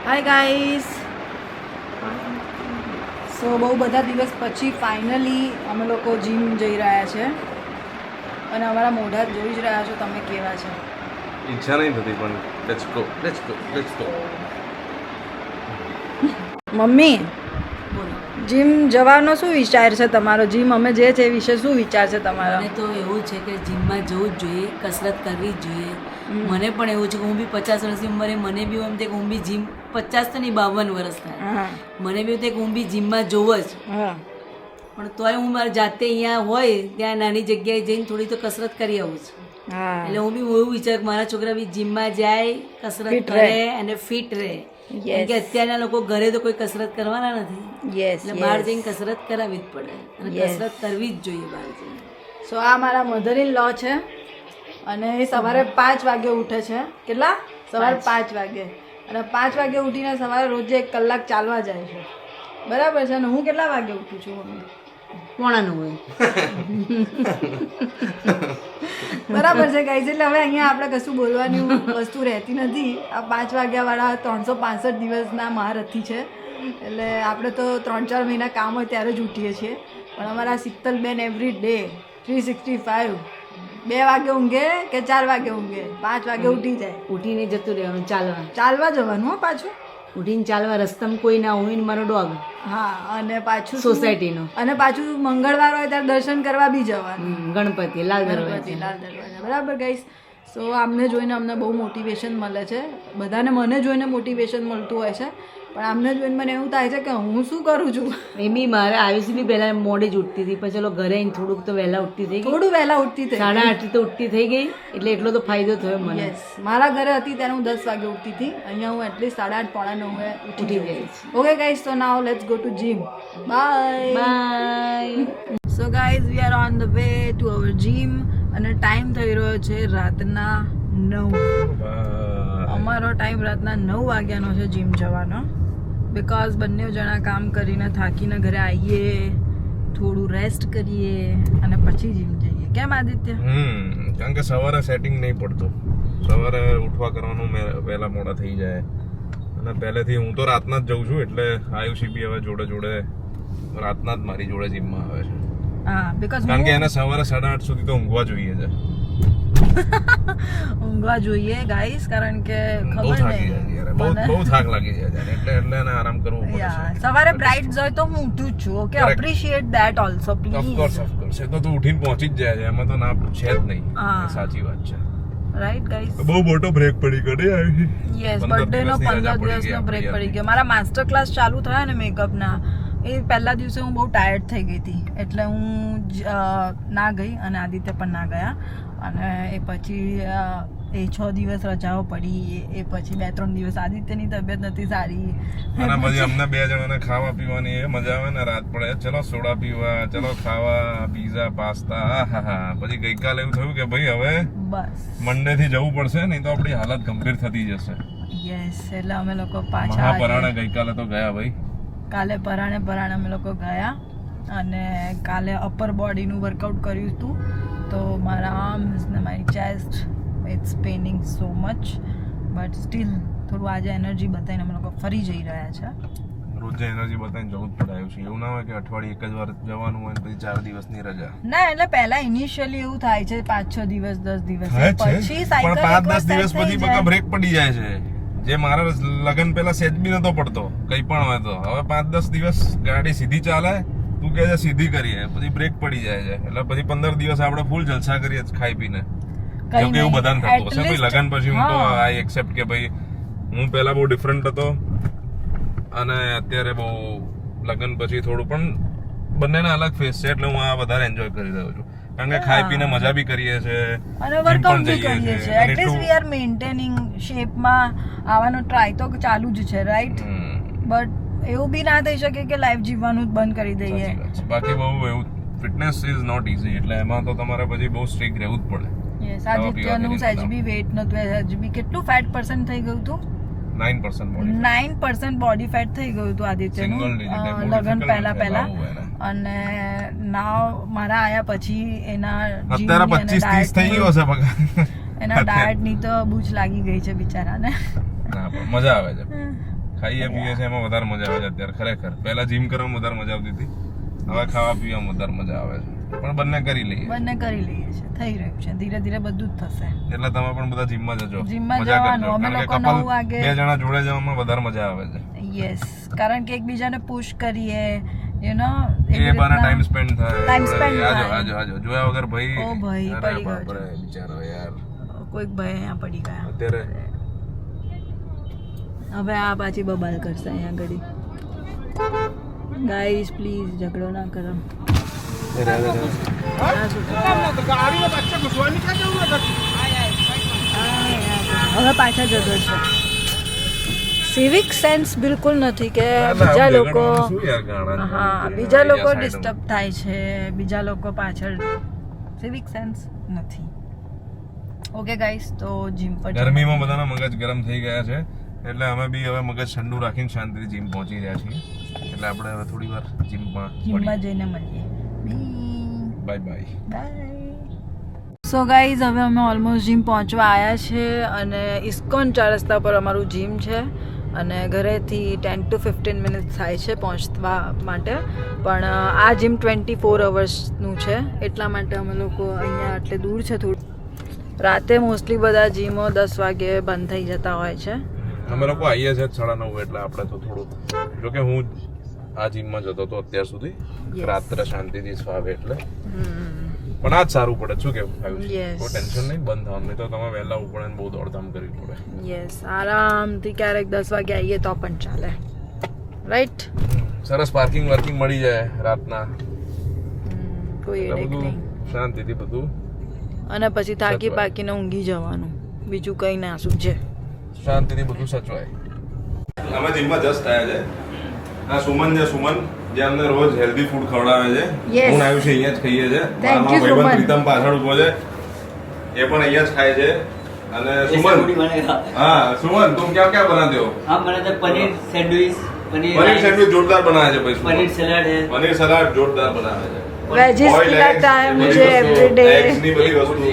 Hi guys, સો બહુ બધા દિવસ પછી ફાઇનલી અમે લોકો જીમ જઈ રહ્યા છે અને અમારા મોઢા જોઈ જ રહ્યા છો તમે કેવા છે. ઈચ્છા નહીં થતી પણ લેટ્સ ગો. મમ્મી, જીમ જવાનો શું વિચાર છે તમારો? જીમ અમે જે છે એ વિશે શું વિચાર છે તમારો? મને તો એવું છે કે જીમમાં જવું જ જોઈએ, કસરત કરવી જ જોઈએ. મને પણ એવું છે કે હું બી 50 વર્ષની ઉંમરે મને બી એમ થાય કે હું બી જીમ 50 તો નહીં 52 વર્ષ થાય મને બી એવું થાય કે હું બી જીમમાં જોઉં જ. પણ તોય હું મારી જાતે અહીંયા હોય ત્યાં નાની જગ્યાએ જઈને થોડી તો કસરત કરી આવું છું. એટલે હું બી એવું વિચાર કે મારા છોકરા બી જીમમાં જાય, કસરત કરે અને ફિટ રહે. કેમ કે અત્યારના લોકો ઘરે તો કોઈ કસરત કરવાના નથી, એટલે બહાર જઈને કસરત કરાવવી જ પડે અને કસરત કરવી જ જોઈએ બહાર જઈને. સો આ મારા મધર ઇન લો છે અને એ સવારે 5 વાગે ઉઠે છે. કેટલા? સવારે 5 વાગે. અને 5 વાગે ઉઠીને સવારે રોજે 1 કલાક ચાલવા જાય છે. બરાબર છે. અને હું કેટલા વાગે ઉઠું છું? મમ્મી 8:45. બરાબર છે ગાઈઝ. એટલે હવે અહીંયા આપણે કશું બોલવાની વસ્તુ રહેતી નથી. આ 5 વાગ્યાવાળા 365 દિવસના મહારથી છે. એટલે આપણે તો 3-4 મહિના કામ હોય ત્યારે જ ઉઠીએ છીએ. પણ અમારા શીતલબેન એવરી ડે 365 2 વાગે ઊંઘે કે 4 વાગે ઊંઘે, 5 વાગે ઉઠી જાય. ઉઠીને જતું રહેવાનું, ચાલવા જવાનું હો પાછું. ઉઠીને ચાલવા, રસ્તામાં કોઈ ના હોય ને મારો ડોગ. હા, અને પાછું સોસાયટીનો. અને પાછું મંગળવાર હોય ત્યારે દર્શન કરવા બી જવાનું. ગણપતિ લાલ દરવાજા. બરાબર ગાઈસ. સો આમને જોઈને અમને બહુ મોટિવેશન મળે છે. બધાને મને જોઈને મોટિવેશન મળતું હોય છે, પણ આમને જોઈને મને એવું થાય છે કે હું શું કરું છું. એ બી મારે આયુષ બી પહેલા મોડી જ ઉઠતી હતી, પછી ચલો ઘરે આવીને થોડુંક તો વહેલા ઉઠતી થઈ ગઈ. થોડું વહેલા ઉઠતી થઈ 8:30 તો ઉઠતી થઈ ગઈ, એટલે એટલો તો ફાયદો થયો મને. યસ, મારા ઘરે હતી ત્યારે હું 10 વાગે ઉઠતી હતી. અહીંયા હું એટલીસ્ટ 8:30-9 ઉઠી ગઈ. ઓકે ગાઈસ, તો now let's go to gym. Bye. So guys, we are on the way to our gym અને ટાઈમ થઈ રહ્યો છે રાતના 9. અમારો ટાઈમ રાતના 9 વાગ્યાનો છે જીમ જવાનો. બિકોઝ બંને જણા કામ કરીને થાકીને ઘરે આવીએ, થોડું રેસ્ટ કરીએ અને પછી જીમ જઈએ. કેમ આદિત્ય? કારણ કે સવારે સેટિંગ નહીં પડતું. સવારે ઉઠવા કરવાનું વહેલા મોડા થઈ જાય અને પહેલેથી હું તો રાતના જ જઉં છું, એટલે આયુષી બી હવે જોડે રાતના જ મારી જોડે જીમમાં આવે છે. હા, બિકોઝ કારણ કે એને સવારે 8:30 સુધી તો ઊંઘવા જોઈએ છે. ઊંઘવા જોઈએ ગાઈસ, કારણ કે બહુ ખબર થાકી જાય યાર, બહુ થાક લાગી જાય એટલે એને આરામ કરવો પડે છે. સવારે બ્રાઇટ હોય તો હું ઉઠું જ છું. Okay, appreciate that also please. Of course એ તો તું ઉઠીને પહોંચી જ જાય છે, એમાં તો ના છે જ નહીં. સાચી વાત છે. Right guys. બહુ મોટો બ્રેક પડી ગયો આવી. યસ, બર્થડે નો 15 દિવસનો બ્રેક પડી ગયો. મારા માસ્ટર ક્લાસ ચાલુ થયા ને મેકઅપના, એ પહેલા દિવસે હું બહુ ટાયર્ડ થઈ ગઈ હતી, એટલે હું ના ગઈ અને આદિત્ય પણ ના ગયા. અને એ પછી એ 6 દિવસ રજાઓ પડી. એ પછી 2-3 દિવસ આદિત્યની તબિયત નથી સારી. અને પછી અમને 2 જણાને ખાવા પીવાની એ મજા આવે ને, રાત પડે ચલો સોડા પીવા, ચલો ખાવા, પીઝા, પાસ્તા. પછી ગઈકાલે એવું થયું કે ભાઈ હવે બસ મંડે થી જવું પડશે, નહીં તો આપણી હાલત ગંભીર થતી જશે. યસ, એટલે અમે લોકો પાછા મહાપરાણે ગઈકાલે તો ગયા ભાઈ. કાલે પરાણે અમે લોકો ગયા અને કાલે અપર બોડીનું વર્કઆઉટ કર્યું હતું. તો મારા આર્મ્સ ને મારી chest it's paining so much, but still થોડું આજે એનર્જી બતાવીને અમે લોકો ફરી જઈ રહ્યા છે. રોજે એનર્જી બતાવીને જવું જ પડાયું છે. એવું ના હોય કે અઠવાડિયે 1 જ વાર જવાનું હોય પછી 4 દિવસની રજા. ના, એટલે પહેલા ઇનિશિયલી એવું થાય છે 5-6 દિવસ 10 દિવસ, પછી પણ 5-10 દિવસ પછી બકા બ્રેક પડી જાય છે. જે મારા લગન પહેલા સેજ બી નતો પડતો કઈ પણ હોય તો, હવે 5-10 દિવસ ગાડી સીધી ચાલે, તું કહે છે સીધી કરીએ, પછી બ્રેક પડી જાય છે, એટલે પછી 15 દિવસ આપણે ફૂલ જલસા કરીએ ખાઈ પીને. જો કે એવું બધાને થતું હશે ભાઈ લગન પછી. હું તો આઈ એક્સેપ્ટ કે ભાઈ હું પહેલા બહુ ડિફરન્ટ હતો અને અત્યારે બહુ લગન પછી થોડું, પણ બંનેના અલગ ફેસ છે, એટલે હું આ વધારે એન્જોય કરી રહ્યો છું. કારણ કે ખાઈ પીને મજા બી કરીએ છીએ અને વર્કઆઉટ બી કરીએ છીએ. એટલીસ્ટ વી આર મેન્ટેનિંગ શેપમાં આવવાનો ટ્રાય તો ચાલુ જ છે, રાઈટ? બટ એવું બી ના થઈ શકે કે લાઈફ જીવવાનું જ બંધ કરી દઈએ. બાકી બહુ એવું ફિટનેસ ઇઝ નોટ ઇઝી, એટલે એમાં તો તમારે પછી બહુ સ્ટ્રિક્ટ રહેવું જ પડે. યસ, આદિત્યનું સહેજ બી વેટ નતું, સહેજ બી કેટલું ફેટ પર્સન્ટ થઈ ગયું હતું? 9% બોડી ફેટ થઈ ગયું હતું આદિત્યનું લગન પહેલા. અને નાવ મારા આયા પછી એના અત્યારે 25-30 થઈ ગયો છે બગા. એના ડાયટ ની તો બૂચ લાગી ગઈ છે બિચારાને. મજા આવે છે. ખાઈએ પીએ છે એમાં વધારે મજા આવે છે અત્યારે ખરેખર. પહેલા જીમ કરવામાં વધારે મજા આવતી હતી, હવે ખાવા પીવામાં વધારે મજા આવે છે. પણ બંને કરી લઈએ, બંને કરી લઈએ છે, થઈ રહ્યું છે, ધીરે ધીરે બધું જ થશે. એટલે તમે પણ બધા જીમમાં જજો, જીમમાં મજા જવાનું. કરજો. અમે કારણ કે લોકો 9 couple વાગે બે જણા જોડે જવામાં વધારે મજા આવે છે. યસ, કારણ કે એકબીજાને પુશ કરીએ, યુ નો, એ બાના ટાઈમ સ્પેન્ડ થાય. Time spend આજો થાય. આજો આજો જોયા વગર ભાઈ. ઓ ભાઈ, અરે પડી ગયો બાપરે, બિચારો યાર. કોઈક ભાઈ અહીંયા પડી ગયા. અત્યારે હવે આ પાછી બબાલ કરશે અહીંયા ઘડી. ગાઈસ પ્લીઝ ઝઘડો ના કરો. હવે પાછા ઝઘડશે. સિવિક સેન્સ બિલકુલ નથી કે બીજા લોકો, હા, બીજા લોકો ડિસ્ટર્બ થાય છે, બીજા લોકો પાછળ. સિવિક સેન્સ નથી. ઓકે ગાઈસ, તો જીમ પર ગરમીમાં બધાના મગજ ગરમ થઈ ગયા છે, એટલે અમે બી હવે મગજ ઠંડુ રાખીને શાંતિથી જીમ પહોંચી રહ્યા છીએ. એટલે આપણે હવે થોડી વાર જીમમાં જઈને મળીએ. Bye bye. Bye. So guys, હવે અમે ઓલમોસ્ટ જીમ પહોંચવા આવ્યા છે અને ઇસ્કોન 4 રસ્તા પર અમારું જીમ છે અને ઘરેથી 10 to 15 મિનિટ થાય છે પહોંચવા માટે. પણ આ જીમ 24 અવર્સનું છે, એટલા માટે અમે લોકો અહીંયા એટલે દૂર છે થોડું. રાતે મોસ્ટલી બધા જીમો 10 વાગે બંધ થઈ જતા હોય છે. અમે લોકો આવીએ છીએ 9:30, એટલે આપણે તો થોડું, જોકે હું આ જીમમાં જતો હતો અત્યાર સુધી, રાત્રે શાંતિથી સ્વાવે એટલે. પણ આજ સારું પડે. શું કેવું? કોઈ ટેન્શન નહીં, બંધ થવાનું. નહીં તો તમે વહેલા ઉપડે ને બહુ દોડધામ કરવી પડે. યસ, આરામથી ક્યારેક 10 વાગે આવીએ તો પણ ચાલે, રાઈટ? સરસ પાર્કિંગ વર્કિંગ મળી જાય રાતના, કોઈ હેડેક બધું નહીં. શાંતિથી બધું. અને પછી થાકી પાકીને ઊંઘી જવાનું, બીજું કઈ ના શું છે. શાંતિથી બધું સચવાય. અમે જીમમાં જસ્ટ આવ્યા છે. આ સુમન છે, સુમન જે અમને રોજ હેલ્ધી ફૂડ ખવડાવે છે. Yes. હું આવ્યું છે, અહીંયા જ ખાઈએ છે. Thank you, મારા ભાઈબંધ સુમન. પ્રીતમ પાછળ ઉભો છે, એ પણ અહીંયા જ ખાય છે. અને સુમન, हाँ सुमन, तुम क्या क्या बनाते हो? हम बनाते हैं पनीर सैंडविच, पनीर पनीर सैंडविच जोरदार बनाया है भाई. पनीर सलाद है, पनीर सलाद जोरदार बनाया है. वेजिस Boiled खिलाता eggs, है बड़ी मुझे वस्तु, एवरीडे. eggs नहीं बड़ी वस्तु,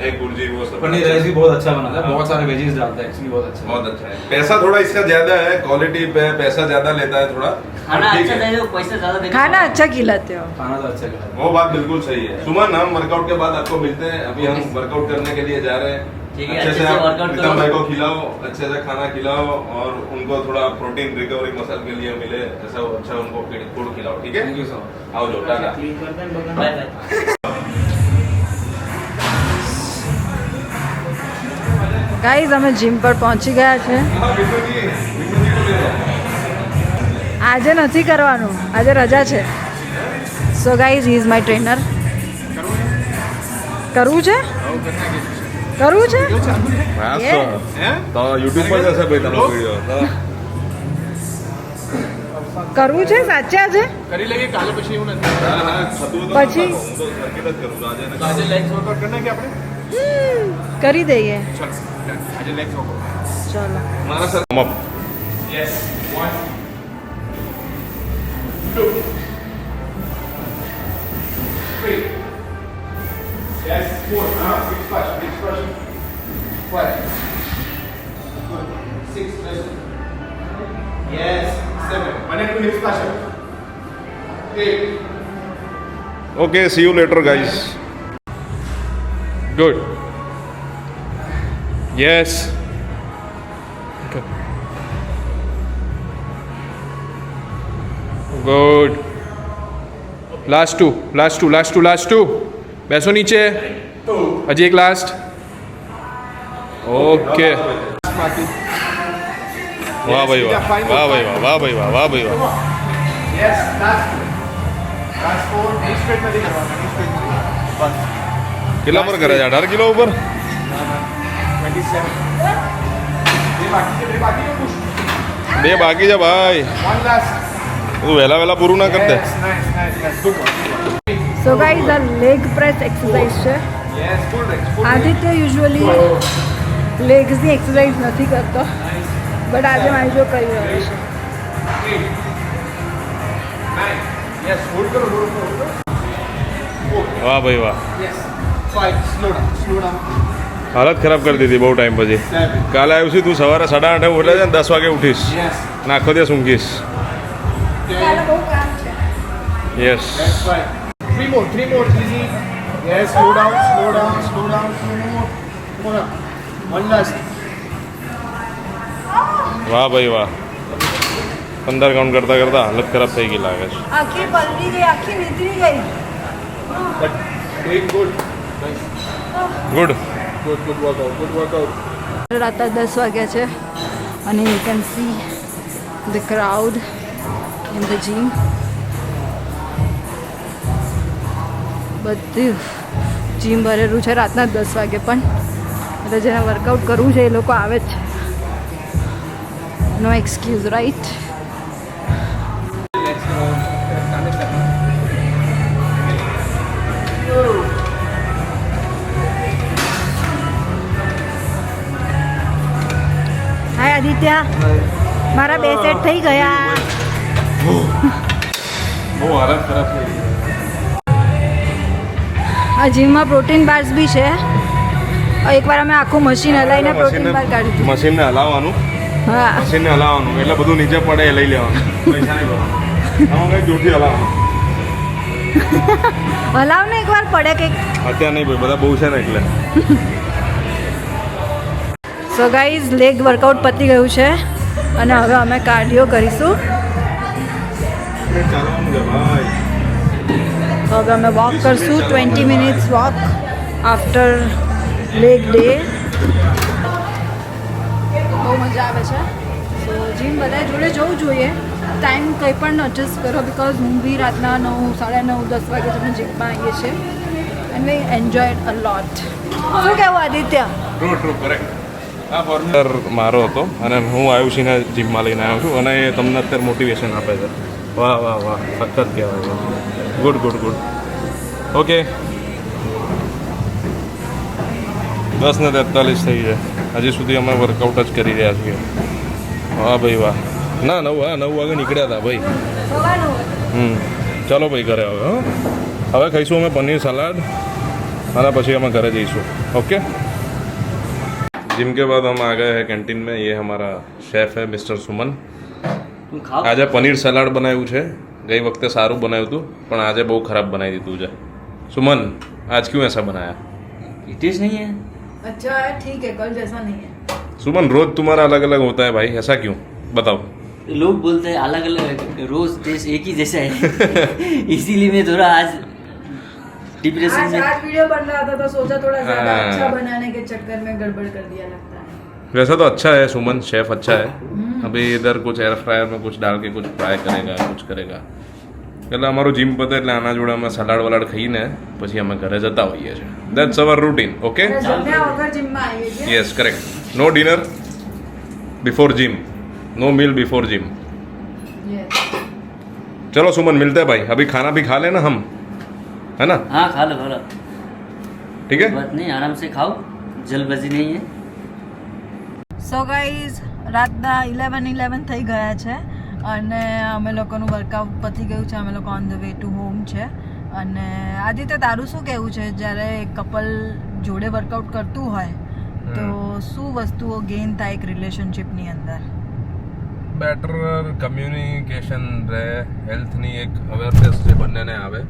एक भुर्जी वो सब. पनीर राइस भी बहुत अच्छा बनाता है, बहुत सारे वेजीज डालता है, एक्चुअली बहुत अच्छा है। बहुत अच्छा है. पैसा थोड़ा इसका ज्यादा है, क्वालिटी पे पैसा ज्यादा लेता है थोड़ा. खाना ठीक अच्छा है. दे दो, पैसा ज्यादा दे दो। खाना अच्छा खिलाते हो. खाना तो अच्छा खिलाता वो बात बिल्कुल सही है. सुमन, हम वर्कआउट के बाद आपको मिलते हैं. अभी हम वर्कआउट करने के लिए जा रहे हैं. ठीक है, अच्छे अच्छे से से आप workout प्रीतम करो. भाई को खिलाओ, अच्छे से खाना खिलाओ और उनको थोड़ा प्रोटीन रिकवरी मसल के लिए मिले, ऐसा अच्छा उनको फूड खिलाओ. ठीक है? Thank you so much. आओ जो टाटा. Bye bye. ગાઈઝ, અમે જીમ પર પહોંચી ગયા છે. આજે નથી કરવાનું, આજે રજા છે. So guys, he is my trainer. કરવું છે? કરવું છે? તો યુટ્યુબ પર જશે ભાઈ તમારો વિડિયો. કરવું છે? સાચે આજે? કરી લેંगे કાલે પછી એવું નથી. પછી? હું તો સર્કિટ જ કરું છું આજે. આજે લેગ્સ વર્કઆઉટ करना है क्या આપણે? કરી દઈએ. ચલો આજે લેગ્સ વર્કઆઉટ. ચલો. મારા sir yes 1 2 3 yes 4 big squat 5 good 6 rest yes 7 1 and 2 hip flasher 8 Okay, see you later, guys. Good. Yes. Okay. Good. Last two. બેસો નીચે. હજી એક લાસ્ટ. ઓકે. વાહ ભાઈ વાહ. yes last 4 knee straight નથી કરવાના knee straight બસ કેટલા પર કરે છે? 18 કિલો ઉપર? 27 બે બાકી push બે બાકી છે ભાઈ. one last તું વહેલા પૂરું ના કર દે. nice good one so guys, આ લેગ પ્રેસ એક્સરસાઇઝ છે. yes full legs Aditya usually લેગ્સની એક્સરસાઇઝ નથી કરતો, બટ આજે મારી જો કરી રહ્યો છે. 9 yes hold karo વાહ ભાઈ વાહ. yes 5 slow down હાલત ખરાબ કરી દીધી બહુ ટાઈમ પછી. કાલે આવ્યું છું તું સવારે 8:30 ઉઠે છે ને 10 વાગે ઉઠીશ Yes. ને આખો દિવસ ઊંઘીશ. કાલે બહુ કામ છે. Yes. That's right. Three more, easy. Yes, slow down. More up. One last. વાહ ભાઈ વાહ. 15 કાઉન્ટ કરતા કરતા હાલત ખરાબ થઈ ગઈ લાગે છે. આખી પલળી ગઈ, આખી નીતરી ગઈ. But doing good. Good. Good workout. રાતના 10 વાગ્યા છે અને you can see the crowd in the gym. બધું જીમ ભરેલું છે રાતના 10 વાગે પણ. એટલે જેને વર્કઆઉટ કરવું છે એ લોકો આવે જ છે. નો એક્સક્યુઝ, રાઈટ? હાય આદિત્ય, મારા 2 સેટ થઈ ગયા. બહુ હાલત ખરાબ થઈ ગઈ. આ જીમમાં પ્રોટીન બાર્સ બી છે. એકવાર અમે આખું મશીન હલાવીને પ્રોટીન બાર કાઢી દીધું. મશીનને હલાવવાનું, હા, મશીનને હલાવવાનું એટલે બધું નીચે પડે એ લઈ લેવાનું. પૈસા નહીં ભરવાનું. આમાં કંઈક જોરથી હલાવવાનું. હલાવ ને એકવાર પડે કંઈક. અત્યારે નહીં ભાઈ, બધા બહુ છે ને એટલે. સો ગાઈઝ, લેગ વર્કઆઉટ પતી ગયું છે અને હવે અમે કાર્ડિયો કરીશું. ચાલવાનું છે ભાઈ. તો હવે અમે વોક કરશું, 20 minutes walk after leg day. બહુ મજા આવે છે. સો જીમ બધા જોડે જવું જોઈએ. ટાઈમ કંઈ પણ એડજસ્ટ કરો, બિકોઝ હું બી રાતના 9, 9:30, 10 વાગે તમે જીમમાં આવીએ છીએ એન્ડ વી એન્જોય ઇટ અ લોટ. શું કહેવું આદિત્ય? True correct. આ ફોર્મ્યુલર મારો હતો અને હું આયુષીને જીમમાં લઈને આવ્યો છું અને એ તમને અત્યારે મોટિવેશન આપે છે. વાહ વાહ વાહ, સખત કહેવાય. ગુડ. ઓકે, 10:43 થઈ છે. હજી સુધી અમે વર્કઆઉટ જ કરી રહ્યા છીએ. વાહ ભાઈ વાહ. ના 9 વાગે નીકળ્યા હતા ભાઈ. ચાલો ભાઈ ઘરે હવે. હવે ખાઈશું અમે પનીર સલાડ અને પછી અમે ઘરે જઈશું. ओके. जिम के बाद हम आ गए हैं कैंटीन में. ये हमारा शेफ है मिस्टर सुमन. तुम खाओ. આજે પનીર સલાડ બનાવ્યું છે. ગઈ વખતે સારું બનાવ્યું હતું પણ આજે બહુ ખરાબ બનાવી દીધું છે. સુમન, आज क्यों ऐसा बनाया? टेस्ट नहीं है. अच्छा है, ठीक है, कल जैसा नहीं है. सुमन, रोज तुम्हारा अलग अलग होता है भाई, ऐसा क्यों? बताओ. लोग बोलते हैं अलग अलग, रोज टेस्ट एक ही जैसा है. इसीलिए मैं थोड़ा आज डिप्रेशन आज में. वीडियो बन रहा था तो सोचा थोड़ा ज्यादा हाँ। अच्छा बनाने के चक्कर में गड़बड़ कर दिया लगता है. वैसा तो अच्छा है सुमन, शेफ अच्छा है. अभी इधर कुछ एयर फ्रायर में कुछ डाल के कुछ फ्राई करेगा, कुछ करेगा. એટલે અમારું જીમ પતે એટલે આના જોડે અમે સલાડ વલાડ ખાઈને પછી અમે ઘરે જતા હોઈએ છીએ. That's our routine. ઓકે, जम्या वगैरह जिम में आइए છીએ. Yes correct. No dinner before gym, no meal before gym. Yes. चलो सुमन, मिलते हैं भाई. अभी खाना भी खा लेना हम, है ना? हाँ खा लो. ठीक है. बात नहीं, आराम से खाओ, जल्दबाजी नहीं है. સો ગાઈઝ, રાતના 11 થઈ ગયા છે અને અમે લોકોનું વર્કઆઉટ પતી ગયું છે. અમે લોકો on the way to home છે. અને આદિત્ય, તારું શું કહેવું છે જ્યારે કપલ જોડે વર્કઆઉટ કરતું હોય તો શું વસ્તુઓ ગેઇન થાય એક રિલેશનશિપની અંદર? બેટર કમ્યુનિકેશન રહે, હેલ્થની એક અવેરનેસ જે બંનેને આવે.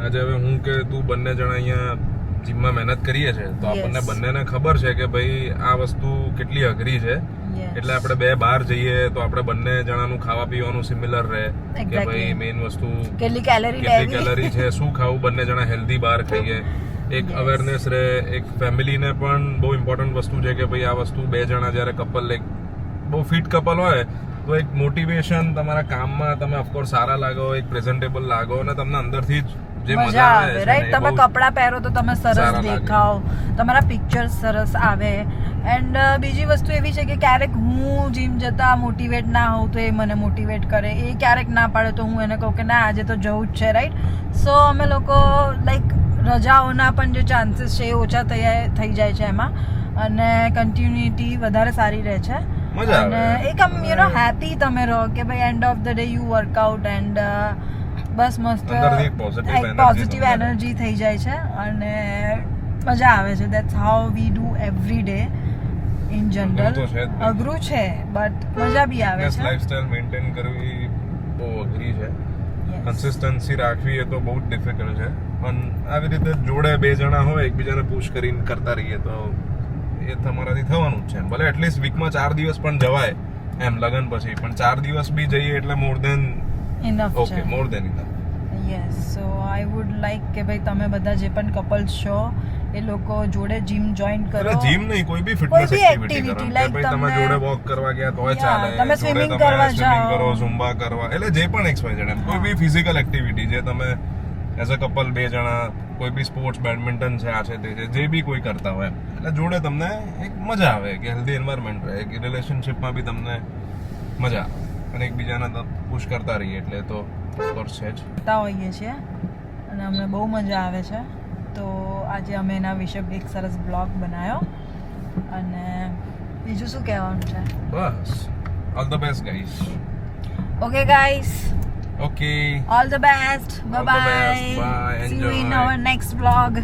આજે હવે હું કે તું બંને જણા અહીંયા જીમમાં મહેનત કરીએ છીએ તો આપણને Yes. બંનેને ખબર છે કે ભાઈ આ વસ્તુ કેટલી અઘરી છે. Yes. એટલે આપણે બે બહાર જઈએ તો આપણે બંને જણાનું ખાવા પીવાનું સિમિલર રહે કે Exactly. ભાઈ મેઇન વસ્તુ કેટલી કેલરી કેટલી લેવી? કેલરી છે, શું ખાવું, બંને જણા હેલ્ધી બહાર ખાઈએ. એક અવેરનેસ રહે. એક ફેમિલીને પણ બહુ ઇમ્પોર્ટન્ટ વસ્તુ છે કે ભાઈ આ વસ્તુ બે જણા જ્યારે કપલ લાઈક બહુ ફિટ કપલ હોય તો એક મોટિવેશન તમારા કામમાં તમે ઓફકોર્સ સારા લાગો, એક પ્રેઝન્ટેબલ લાગો અને તમને અંદરથી જ જે મજા આવે, છે રાઈટ? ને એ તમે બહુ કપડાં પહેરો તો તમે સરસ સારા લાગે. દેખાવ, તમારા પિક્ચર્સ સરસ આવે. એન્ડ બીજી વસ્તુ એવી છે કે ક્યારેક હું જીમ જતા મોટિવેટ ના હોઉં તો એ મને મોટિવેટ કરે. એ ક્યારેક ના પાડે તો હું એને કહું કે ના આજે તો જવું જ છે, રાઈટ? સો અમે લોકો લાઈક રજાઓના પણ જે ચાન્સીસ છે એ ઓછા થઈ જાય છે એમાં અને કન્ટિન્યુટી વધારે સારી રહે છે. મજા આવે. અને એક આમ હેપી તમે રહો કે ભાઈ end of the day you workout and બસ મસ્ત અંદરથી એક positive એક energy પોઝિટિવ તમને એનર્જી થઈ જાય છે અને મજા આવે છે. That's how we do every day in અઘરું તો જનરલ. છે જ ને. અઘરું છે બટ મજા બી આવે ફિટનેસ છે. લાઈફસ્ટાઈલ મેન્ટેન કરવી બહુ અઘરી છે. Yes. કન્સિસ્ટન્સી રાખવી એ તો બહુ જ ડિફિકલ્ટ છે, પણ આવી રીતે જોડે બે જણા હોય એકબીજાને પુશ કરીને કરતા રહીએ તો એ તમારાથી થવાનું જ છે. ભલે એટલીસ્ટ વીકમાં 4 દિવસ પણ જવાય એમ લગન પછી, પણ 4 દિવસ બી જઈએ એટલે મોર દેન ઇનફ ઓકે, છે. More than enough. Yes. So I would like કે ભાઈ તમે બધા જે પણ કપલ્સ છો એ લોકો જોડે જીમ જોઈન કરો. એટલે જીમ નહીં, કોઈ બી કોઈ ફિટનેસ બી એક્ટિવિટી કરો. activity, કે like ભાઈ તમે તમને- જોડે વોક કરવા ગયા તોય Yeah, ચાલે, તમે જોડે swimming તમે કરવા સ્વિમિંગ જાઓ. કરો, ઝુમ્બા કરવા, એટલે જે પણ XYZ એમ કોઈ બી ફિઝિકલ એક્ટિવિટી જે તમે એઝ અ કપલ બે જણા કોઈ બી સ્પોર્ટ્સ, બેડમિન્ટન છે, આ છે તે છે, જે બી કોઈ કરતા હોય એમ, એટલે જોડે તમને એક મજા આવે કે હેલ્ધી એન્વાયરમેન્ટ રહે, કે રિલેશનશિપમાં બી તમને મજા આવે અને એકબીજાને પુશ કરતા રહીએ એટલે તો ઓફકોર્સ છે જ. કરતા હોઈએ છીએ અને અમને બહુ મજા આવે છે. તો આજે અમે એના વિશે એક સરસ બ્લોગ બનાવ્યો. અને બીજું શું કહેવાનું છે? બસ all the best guys. Okay guys, okay, all the best. All Bye the best. bye. Bye. See you in Enjoy. our next vlog.